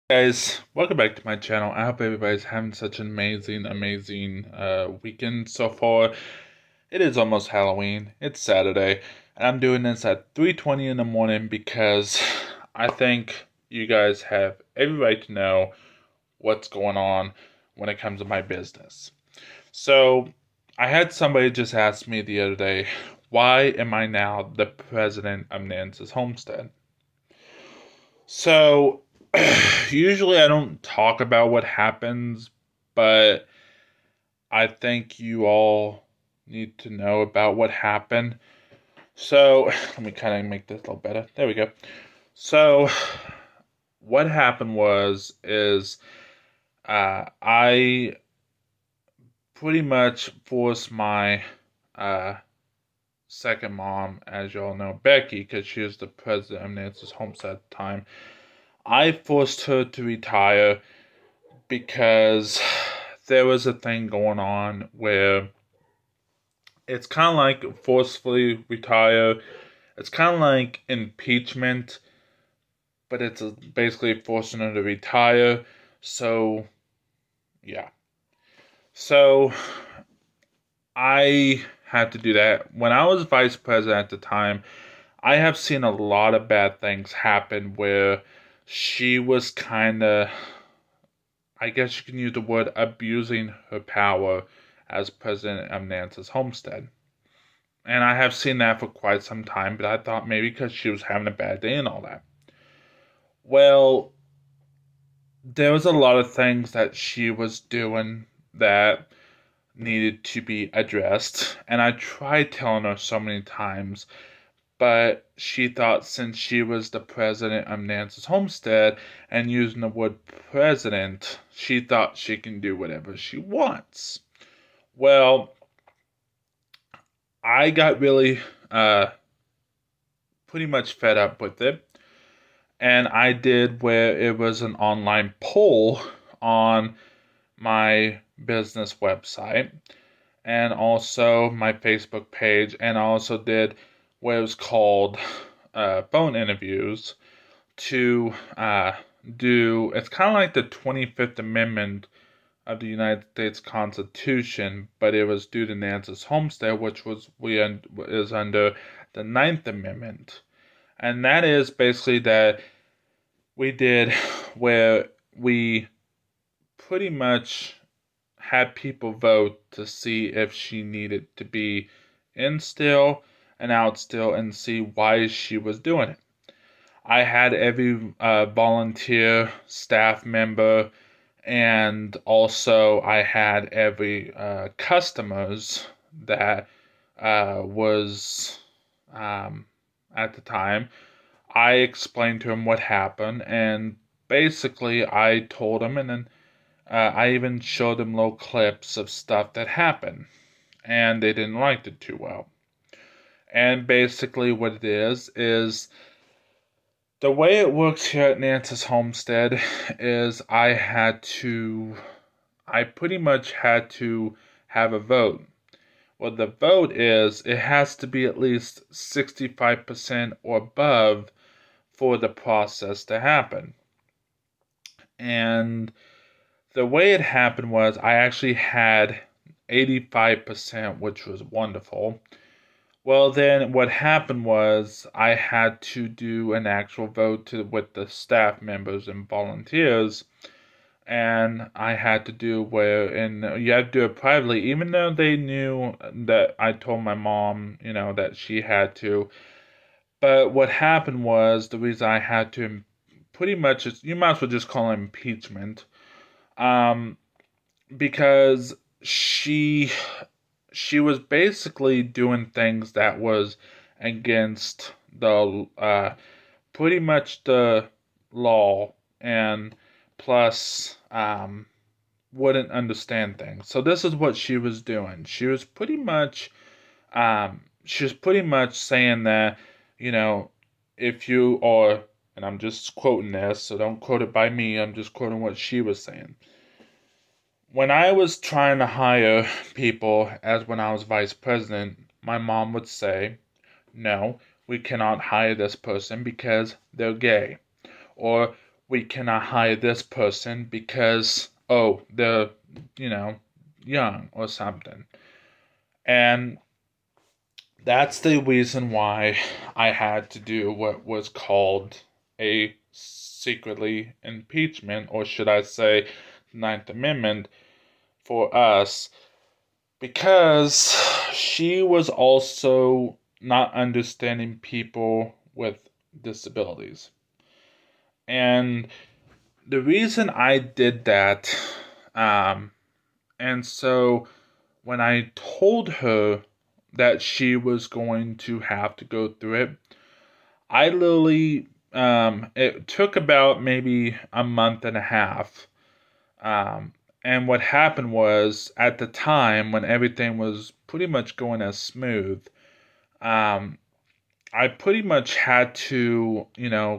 Guys, welcome back to my channel. I hope everybody's having such an amazing weekend so far. It is almost Halloween. It's Saturday, and I'm doing this at 3:20 in the morning because I think you guys have every right to know what's going on when it comes to my business. So, I had somebody just ask me the other day, why am I now the president of Nance's Homestead? So, usually I don't talk about what happens, but I think you all need to know about what happened. So, let me kind of make this a little better. There we go. So, what happened is I pretty much forced my uh, second mom, as you all know, Becky, because she was the president of Nance's Homestead at the time. I forced her to retire because there was a thing going on where it's kind of like forcefully retire. It's kind of like impeachment, but it's basically forcing her to retire. So, yeah. So, I had to do that. When I was vice president at the time, I have seen a lot of bad things happen where she was kind of, I guess you can use the word, abusing her power as president of Nance's Homestead. And I have seen that for quite some time, but I thought maybe because she was having a bad day and all that. Well, there was a lot of things that she was doing that needed to be addressed. And I tried telling her so many times, but she thought since she was the president of Nance's Homestead and using the word president, she thought she can do whatever she wants. Well, I got really pretty much fed up with it, and I did where it was an online poll on my business website and also my Facebook page, and I also did what was called phone interviews to do. It's kind of like the 25th Amendment of the United States Constitution, but it was due to Nance's Homestead, which is under the Ninth Amendment, and that is basically that we did where we pretty much had people vote to see if she needed to be in still and out still and see why she was doing it. I had every volunteer staff member, and also I had every customers that was at the time. I explained to him what happened, and basically I told him, and then I even showed them little clips of stuff that happened, and they didn't like it too well. And basically what it is the way it works here at Nance's Homestead is I pretty much had to have a vote. Well, the vote is it has to be at least 65% or above for the process to happen. And the way it happened was I actually had 85%, which was wonderful. Well, then what happened was I had to do an actual vote with the staff members and volunteers, and I had to do and you have to do it privately, even though they knew that I told my mom, that she had to. But what happened was the reason I had to pretty much, you might as well just call it impeachment, because she was basically doing things that was against the pretty much the law, and plus wouldn't understand things. So this is what she was doing. She was pretty much saying that, if you are, and I'm just quoting this, so don't quote it by me, I'm just quoting what she was saying. When I was trying to hire people, as when I was vice president, my mom would say, no, we cannot hire this person because they're gay. Or we cannot hire this person because, oh, they're, young or something. And that's the reason why I had to do what was called a secretly impeachment, or should I say, Ninth Amendment for us, because she was also not understanding people with disabilities. And the reason I did that, and so when I told her that she was going to have to go through it, I literally, it took about maybe a month and a half. And what happened was, at the time when everything was pretty much going as smooth, I pretty much had to,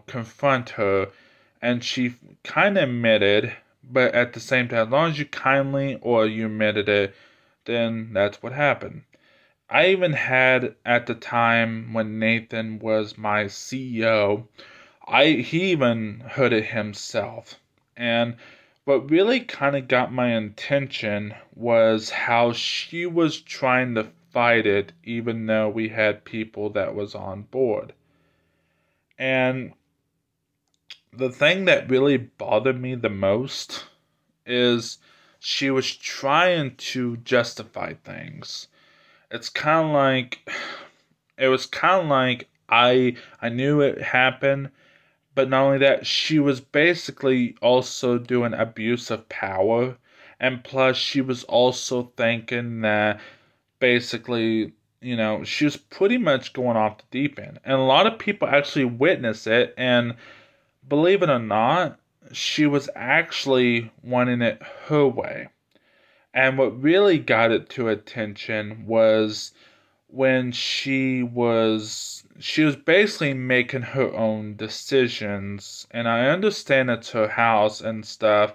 confront her, and she kind of admitted, but at the same time, as long as you kindly or you admitted it, then that's what happened. I even had, at the time when Nathan was my CEO, he even heard it himself. And what really kind of got my attention was how she was trying to fight it, even though we had people that was on board. And the thing that really bothered me the most is she was trying to justify things. It's kind of like, it was kind of like I knew it happened, but not only that, she was basically also doing abuse of power, and plus she was also thinking that basically, she was pretty much going off the deep end. And a lot of people actually witnessed it, and believe it or not, she was actually wanting it her way. And what really got it to attention was when she was basically making her own decisions. And I understand it's her house and stuff,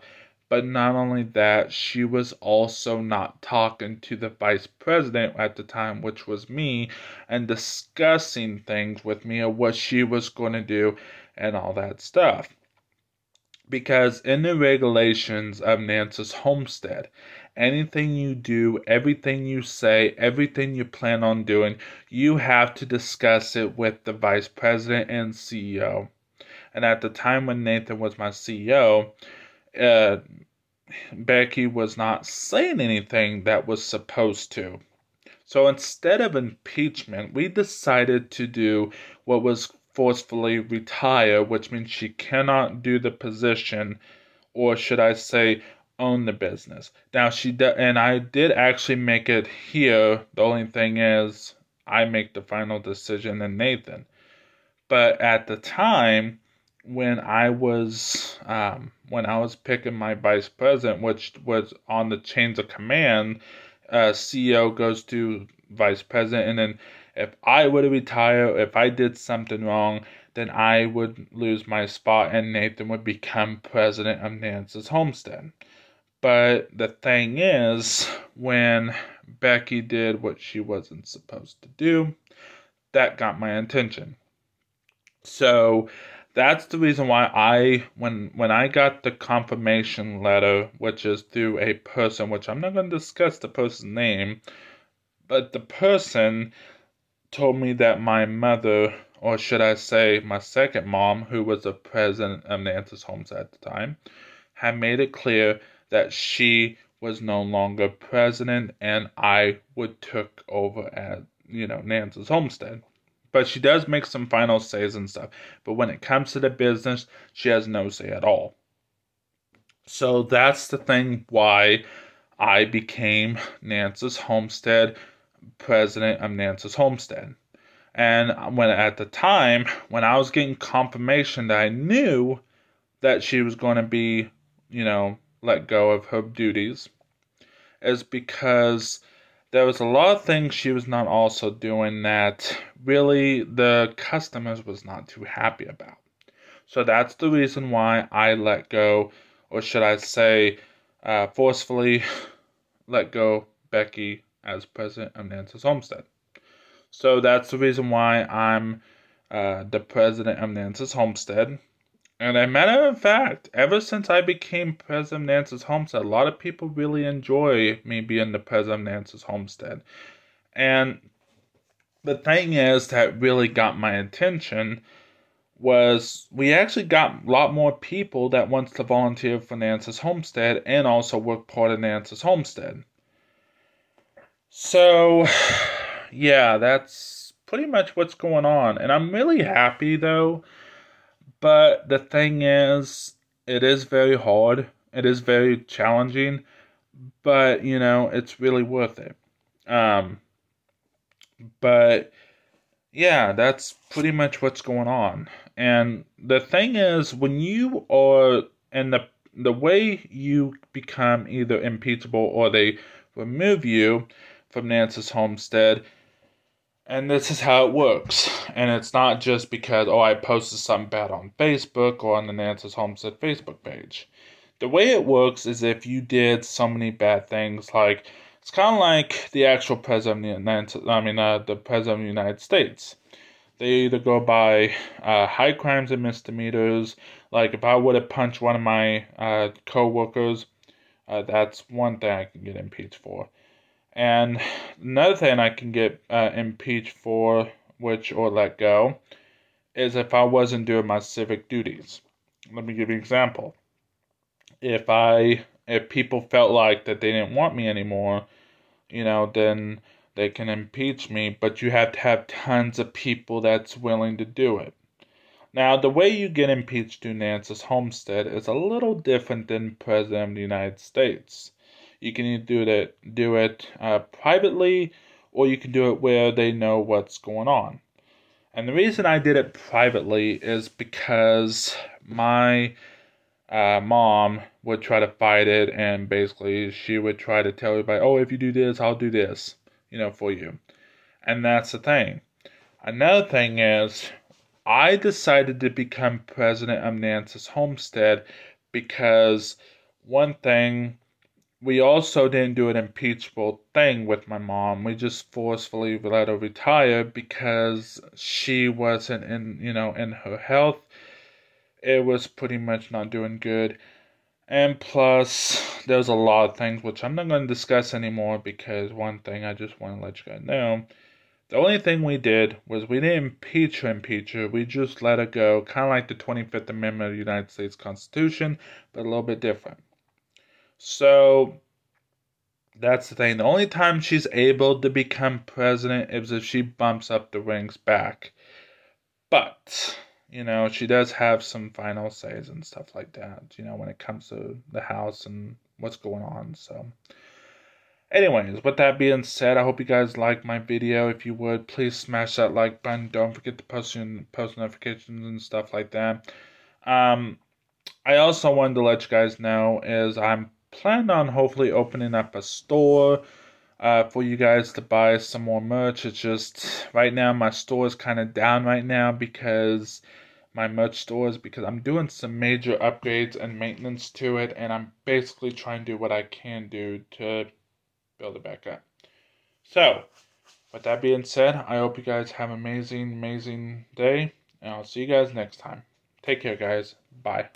but not only that, she was also not talking to the vice president at the time, which was me, and discussing things with me of what she was going to do and all that stuff. Because in the regulations of Nance's Homestead, anything you do, everything you say, everything you plan on doing, you have to discuss it with the vice president and CEO. And at the time when Nathan was my CEO, Becky was not saying anything that was supposed to. So instead of impeachment, we decided to do what was forcefully retire, which means she cannot do the position, or should I say, own the business. Now and I did actually make it here. The only thing is, I make the final decision and Nathan. But at the time, when I was picking my vice president, which was on the chains of command, CEO goes to vice president, and then if I were to retire, if I did something wrong, then I would lose my spot and Nathan would become president of Nance's Homestead. But the thing is, when Becky did what she wasn't supposed to do, that got my attention. So that's the reason why when I got the confirmation letter, which is through a person, which I'm not going to discuss the person's name, but the person told me that my mother, or should I say my second mom, who was the president of Nance's Homes at the time, had made it clear that she was no longer president and I would took over at, Nance's Homestead. But she does make some final says and stuff. But when it comes to the business, she has no say at all. So that's the thing why I became Nance's Homestead, president of Nance's Homestead. And when at the time, when I was getting confirmation that I knew that she was going to be, let go of her duties, is because there was a lot of things she was not also doing that really the customers was not too happy about. So that's the reason why I let go, or should I say, forcefully let go Becky as president of Nance's Homestead. So that's the reason why I'm the president of Nance's Homestead. And as a matter of fact, ever since I became president of Nance's Homestead, a lot of people really enjoy me being the president of Nance's Homestead. And the thing is that really got my attention was we actually got a lot more people that wants to volunteer for Nance's Homestead and also work part of Nance's Homestead. So, yeah, that's pretty much what's going on. And I'm really happy, though. But the thing is, it is very hard. It is very challenging. But, it's really worth it. But, yeah, that's pretty much what's going on. And the thing is, when you are, and the way you become either impeachable or they remove you from Nance's Homestead, and this is how it works. And it's not just because, I posted something bad on Facebook or on the Nance's Homestead Facebook page. The way it works is if you did so many bad things, like, it's kind of like the actual president of the president of the United States. They either go by high crimes and misdemeanors. Like if I would have punched one of my co-workers, that's one thing I can get impeached for. And another thing I can get impeached for, or let go, is if I wasn't doing my civic duties. Let me give you an example. If people felt like that they didn't want me anymore, then they can impeach me, but you have to have tons of people that's willing to do it. Now, the way you get impeached through Nance's Homestead is a little different than President of the United States. You can either do it privately, or you can do it where they know what's going on. And the reason I did it privately is because my mom would try to fight it, and basically she would try to tell everybody, if you do this, I'll do this, for you. And that's the thing. Another thing is, I decided to become president of Nance's Homestead because one thing, we also didn't do an impeachable thing with my mom. We just forcefully let her retire because she wasn't in her health. It was pretty much not doing good. And plus, there's a lot of things which I'm not going to discuss anymore because one thing I just want to let you guys know. The only thing we did was we didn't impeach her. We just let her go. Kind of like the 25th Amendment of the United States Constitution, but a little bit different. So, that's the thing. The only time she's able to become president is if she bumps up the ranks back. But, she does have some final says and stuff like that, when it comes to the House and what's going on. So, anyways, with that being said, I hope you guys like my video. If you would, please smash that like button. Don't forget to post notifications and stuff like that. I also wanted to let you guys know is I'm planning on hopefully opening up a store for you guys to buy some more merch. It's just right now my store is kind of down right now because I'm doing some major upgrades and maintenance to it, and I'm basically trying to do what I can do to build it back up. So, with that being said, I hope you guys have an amazing day, and I'll see you guys next time. Take care, guys. Bye.